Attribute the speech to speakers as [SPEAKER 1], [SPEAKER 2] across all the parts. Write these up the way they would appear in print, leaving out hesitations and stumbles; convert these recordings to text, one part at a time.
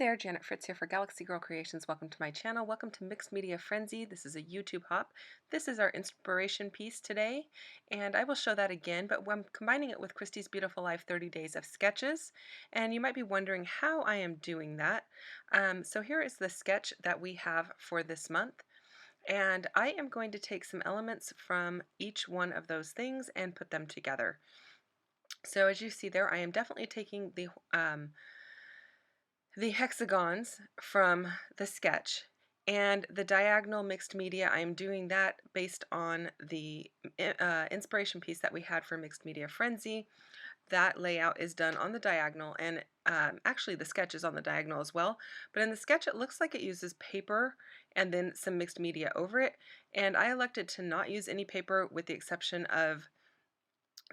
[SPEAKER 1] There, Janet Fritz here for Galaxy Girl Creations. Welcome to my channel. Welcome to Mixed Media Frenzy. This is a YouTube hop. This is our inspiration piece today, and I will show that again, but I'm combining it with Christie's Beautiful Life 30 Days of Sketches, and you might be wondering how I am doing that. So here is the sketch that we have for this month, and I am going to take some elements from each one of those things and put them together. So as you see there, I am definitely taking the hexagons from the sketch and the diagonal mixed media. I'm doing that based on the inspiration piece that we had for Mixed Media Frenzy. That layout is done on the diagonal, and actually the sketch is on the diagonal as well, but in the sketch it looks like it uses paper and then some mixed media over it, and I elected to not use any paper with the exception of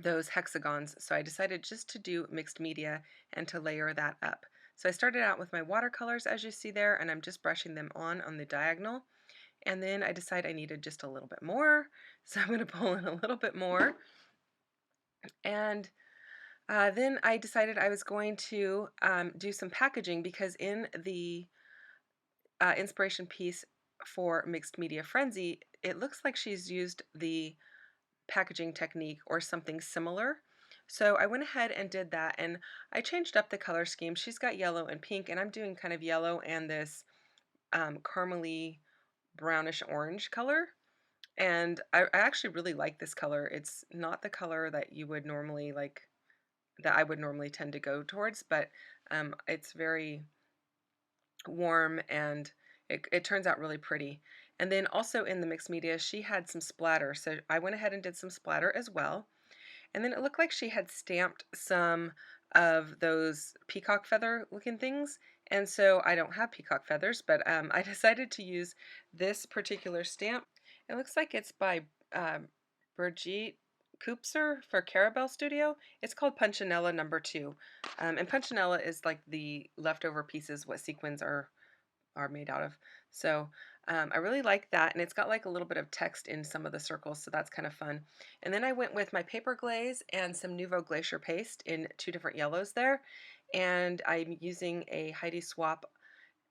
[SPEAKER 1] those hexagons, so I decided just to do mixed media and to layer that up. So I started out with my watercolors, as you see there, and I'm just brushing them on the diagonal, and then I decided I needed just a little bit more, so I'm going to pull in a little bit more, and then I decided I was going to do some packaging, because in the inspiration piece for Mixed Media Frenzy, it looks like she's used the packaging technique or something similar. So I went ahead and did that, and I changed up the color scheme. She's got yellow and pink, and I'm doing kind of yellow and this caramely brownish orange color. And I actually really like this color. It's not the color that you would normally like, that I would normally tend to go towards, but it's very warm, and it turns out really pretty. And then also in the mixed media, she had some splatter, so I went ahead and did some splatter as well. And then it looked like she had stamped some of those peacock feather looking things, and so I don't have peacock feathers, but I decided to use this particular stamp. It looks like it's by Brigitte Koopser for Carabelle Studio. It's called Punchinella number 2. And Punchinella is like the leftover pieces what sequins are made out of. So I really like that, and it's got like a little bit of text in some of the circles, so that's kind of fun. And then I went with my paper glaze and some Nouveau Glacier paste in 2 different yellows there, and I'm using a Heidi Swap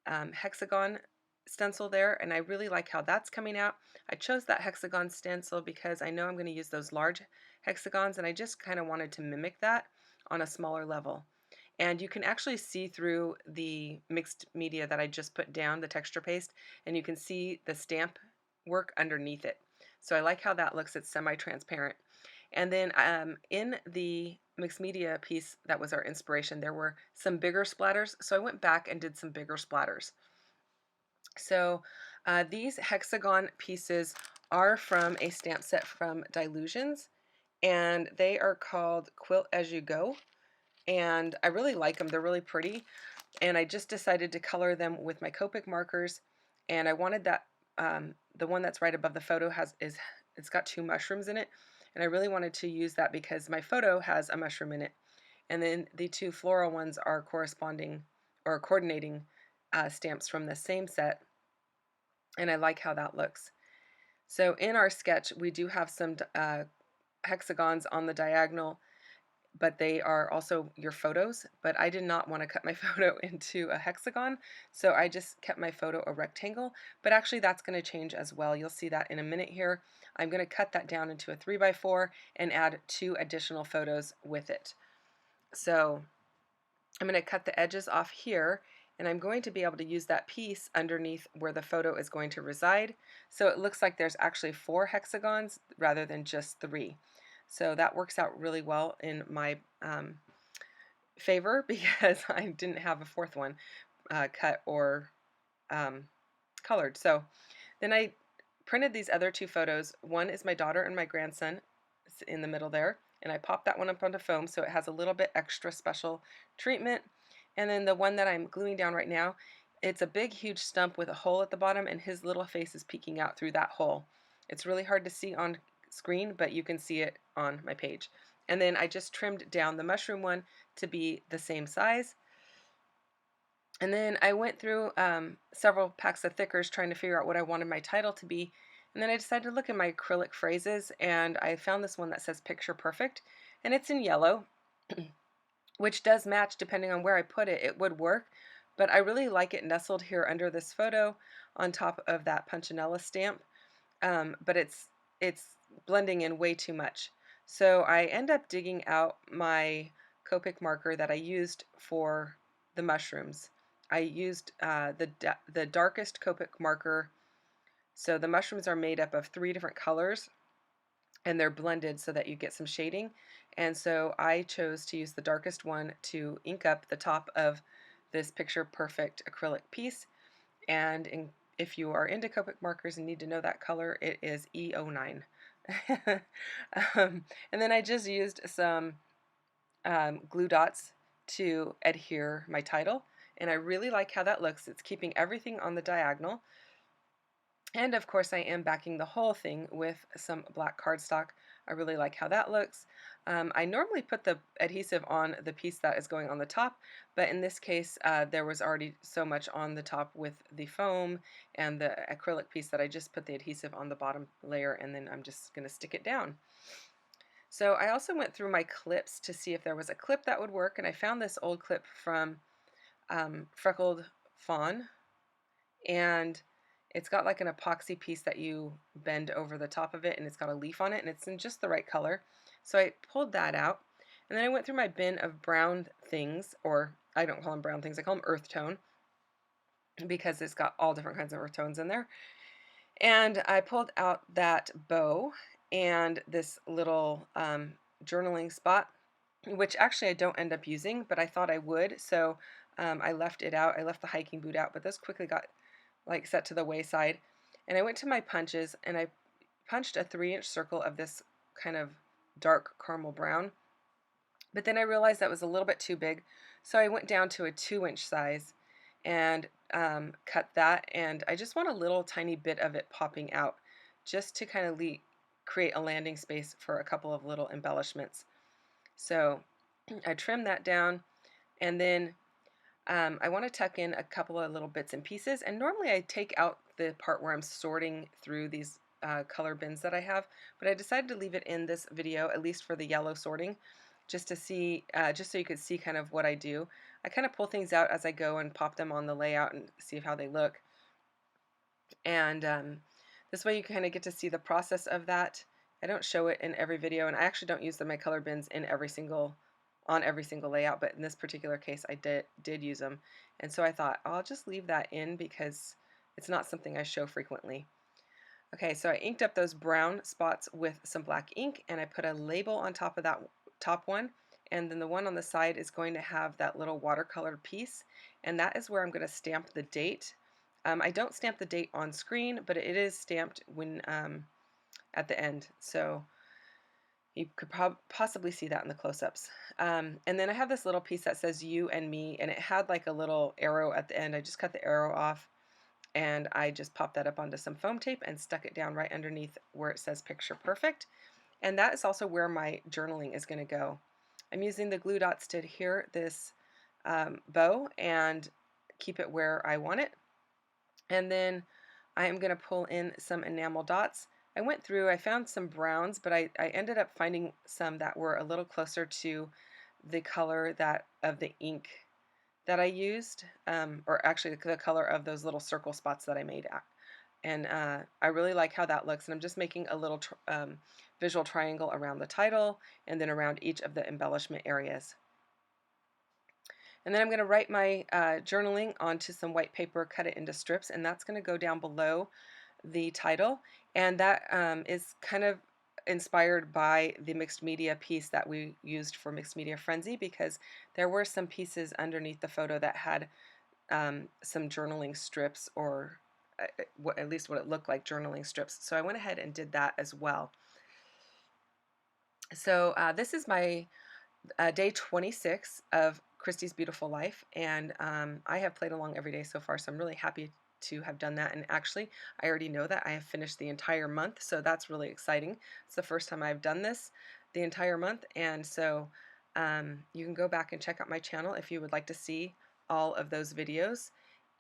[SPEAKER 1] hexagon stencil there, and I really like how that's coming out. I chose that hexagon stencil because I know I'm going to use those large hexagons, and I just kind of wanted to mimic that on a smaller level. And you can actually see through the mixed media that I just put down, the texture paste, and you can see the stamp work underneath it. So I like how that looks. It's semi-transparent. And then in the mixed media piece that was our inspiration, there were some bigger splatters, so I went back and did some bigger splatters. So these hexagon pieces are from a stamp set from Dilutions, and they are called Quilt As You Go. And I really like them. They're really pretty, and I just decided to color them with my Copic markers, and I wanted that the one that's right above the photo it's got 2 mushrooms in it, and I really wanted to use that because my photo has a mushroom in it, and then the 2 floral ones are corresponding or coordinating stamps from the same set, and I like how that looks. So in our sketch we do have some hexagons on the diagonal, but they are also your photos, but I did not want to cut my photo into a hexagon, so I just kept my photo a rectangle, but actually that's going to change as well. You'll see that in a minute here. I'm going to cut that down into a 3x4 and add 2 additional photos with it. So I'm going to cut the edges off here, and I'm going to be able to use that piece underneath where the photo is going to reside, so it looks like there's actually 4 hexagons rather than just 3. So that works out really well in my favor because I didn't have a 4th one cut or colored. So then I printed these other 2 photos. One is my daughter and my grandson. It's in the middle there, and I popped that one up onto foam so it has a little bit extra special treatment. And then the one that I'm gluing down right now, it's a big huge stump with a hole at the bottom, and his little face is peeking out through that hole. It's really hard to see on screen, but you can see it on my page. And then I just trimmed down the mushroom one to be the same size. And then I went through several packs of thickers trying to figure out what I wanted my title to be. And then I decided to look at my acrylic phrases, and I found this one that says Picture Perfect, and it's in yellow, which does match depending on where I put it. It would work, but I really like it nestled here under this photo on top of that Punchinella stamp, but it's blending in way too much. So I end up digging out my Copic marker that I used for the mushrooms. I used the darkest Copic marker. So the mushrooms are made up of 3 different colors, and they're blended so that you get some shading. And so I chose to use the darkest one to ink up the top of this picture perfect acrylic piece. And if you are into Copic markers and need to know that color, it is E09. And then I just used some glue dots to adhere my title, and I really like how that looks. It's keeping everything on the diagonal. And of course I am backing the whole thing with some black cardstock. I really like how that looks. I normally put the adhesive on the piece that is going on the top, but in this case there was already so much on the top with the foam and the acrylic piece that I just put the adhesive on the bottom layer, and then I'm just going to stick it down. So I also went through my clips to see if there was a clip that would work, and I found this old clip from Freckled Fawn, and it's got like an epoxy piece that you bend over the top of it, and it's got a leaf on it, and it's in just the right color. So I pulled that out, and then I went through my bin of brown things, or I don't call them brown things, I call them earth tone, because it's got all different kinds of earth tones in there. And I pulled out that bow and this little journaling spot, which actually I don't end up using, but I thought I would, so I left it out. I left the hiking boot out, but those quickly got like set to the wayside. And I went to my punches and I punched a 3-inch circle of this kind of dark caramel brown, but then I realized that was a little bit too big, so I went down to a 2-inch size and cut that, and I just want a little tiny bit of it popping out just to kind of create a landing space for a couple of little embellishments. So I trimmed that down, and then I want to tuck in a couple of little bits and pieces, and normally I take out the part where I'm sorting through these color bins that I have, but I decided to leave it in this video, at least for the yellow sorting, just to see, just so you could see kind of what I do. I kind of pull things out as I go and pop them on the layout and see how they look. And this way you kind of get to see the process of that. I don't show it in every video, and I actually don't use my color bins in on every single layout, but in this particular case I did use them. And so I thought I'll just leave that in because it's not something I show frequently. Okay, so I inked up those brown spots with some black ink, and I put a label on top of that top one, and then the one on the side is going to have that little watercolored piece, and that is where I'm going to stamp the date. I don't stamp the date on screen, but it is stamped when at the end, so you could possibly see that in the close-ups. And then I have this little piece that says you and me, and it had like a little arrow at the end. I just cut the arrow off, and I just popped that up onto some foam tape and stuck it down right underneath where it says picture perfect. And that is also where my journaling is going to go. I'm using the glue dots to adhere this bow and keep it where I want it. And then I am going to pull in some enamel dots. I went through, I found some browns, but I ended up finding some that were a little closer to the color of the ink that I used, or actually the color of those little circle spots that I made. And I really like how that looks, and I'm just making a little visual triangle around the title and then around each of the embellishment areas. And then I'm going to write my journaling onto some white paper, cut it into strips, and that's going to go down below the title. And that is kind of inspired by the mixed media piece that we used for Mixed Media Frenzy, because there were some pieces underneath the photo that had some journaling strips, or at least what it looked like, journaling strips. So I went ahead and did that as well. So this is my day 26 of Christy's Beautiful Life, and I have played along every day so far, so I'm really happy to have done that. And actually, I already know that I have finished the entire month, so that's really exciting. It's the first time I've done this the entire month, and so you can go back and check out my channel if you would like to see all of those videos.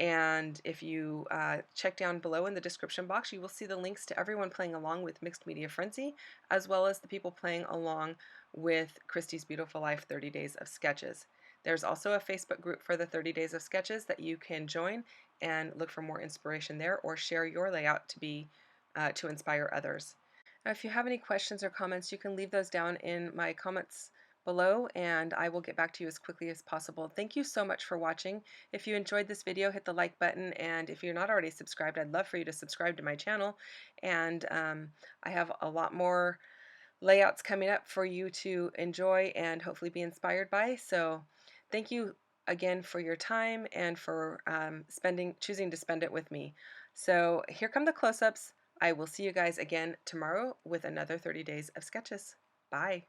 [SPEAKER 1] And if you check down below in the description box, you will see the links to everyone playing along with Mixed Media Frenzy, as well as the people playing along with Christy's Beautiful Life 30 Days of Sketches. There's also a Facebook group for the 30 Days of Sketches that you can join and look for more inspiration there, or share your layout to inspire others. Now, if you have any questions or comments, you can leave those down in my comments below, and I will get back to you as quickly as possible. Thank you so much for watching. If you enjoyed this video, hit the like button, and if you're not already subscribed, I'd love for you to subscribe to my channel. And I have a lot more layouts coming up for you to enjoy and hopefully be inspired by. So thank you again for your time and for choosing to spend it with me. So here come the close-ups. I will see you guys again tomorrow with another 30 Days of Sketches. Bye.